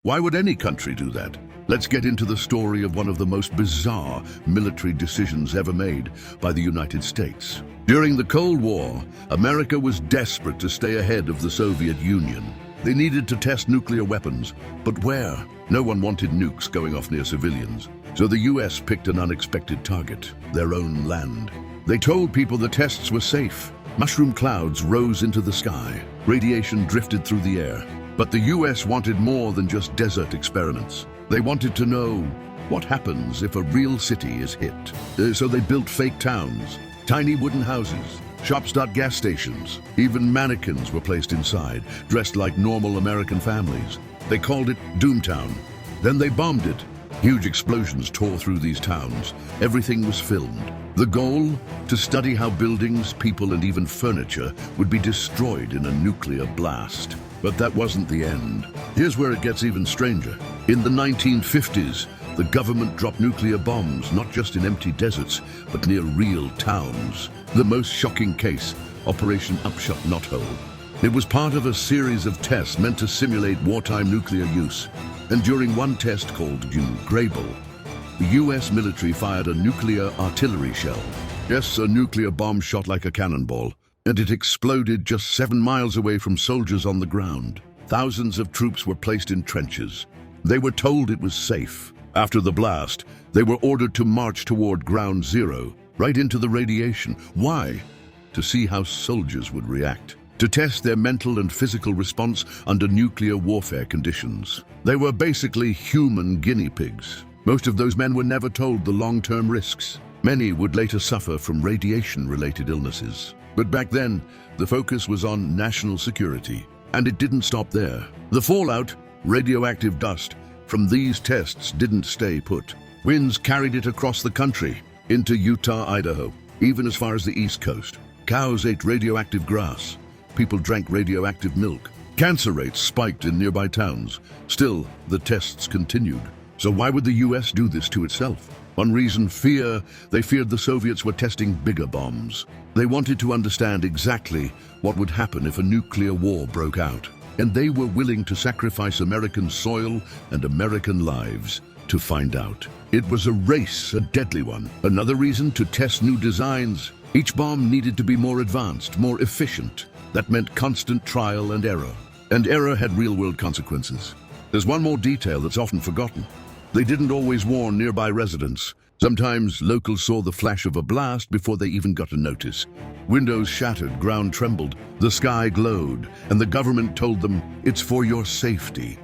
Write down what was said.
Why would any country do that? Let's get into the story of one of the most bizarre military decisions ever made by the United States. During the Cold War, America was desperate to stay ahead of the Soviet Union. They needed to test nuclear weapons, but where? No one wanted nukes going off near civilians. So the US picked an unexpected target, their own land. They told people the tests were safe. Mushroom clouds rose into the sky. Radiation drifted through the air. But the US wanted more than just desert experiments. They wanted to know what happens if a real city is hit. So they built fake towns, tiny wooden houses, shops.gas stations. Even mannequins were placed inside, dressed like normal American families. They called it Doomtown. Then they bombed it. Huge explosions tore through these towns. Everything was filmed. The goal? To study how buildings, people, and even furniture would be destroyed in a nuclear blast. But that wasn't the end. Here's where it gets even stranger. In the 1950s, the government dropped nuclear bombs, not just in empty deserts, but near real towns. The most shocking case, Operation Upshot-Knothole. It was part of a series of tests meant to simulate wartime nuclear use. And during one test called Grable, the US military fired a nuclear artillery shell. Yes, a nuclear bomb shot like a cannonball. And it exploded just 7 miles away from soldiers on the ground. Thousands of troops were placed in trenches. They were told it was safe. After the blast, they were ordered to march toward ground zero, right into the radiation. Why? To see how soldiers would react. To test their mental and physical response under nuclear warfare conditions. They were basically human guinea pigs. Most of those men were never told the long-term risks. Many would later suffer from radiation-related illnesses. But back then, the focus was on national security. And it didn't stop there. The fallout, radioactive dust, from these tests didn't stay put. Winds carried it across the country, into Utah, Idaho, even as far as the East Coast. Cows ate radioactive grass. People drank radioactive milk. Cancer rates spiked in nearby towns. Still, the tests continued. So why would the US do this to itself? One reason, fear. They feared the Soviets were testing bigger bombs. They wanted to understand exactly what would happen if a nuclear war broke out. And they were willing to sacrifice American soil and American lives to find out. It was a race, a deadly one. Another reason, to test new designs. Each bomb needed to be more advanced, more efficient. That meant constant trial and error. And error had real-world consequences. There's one more detail that's often forgotten. They didn't always warn nearby residents. Sometimes locals saw the flash of a blast before they even got a notice. Windows shattered, ground trembled, the sky glowed, and the government told them, "It's for your safety."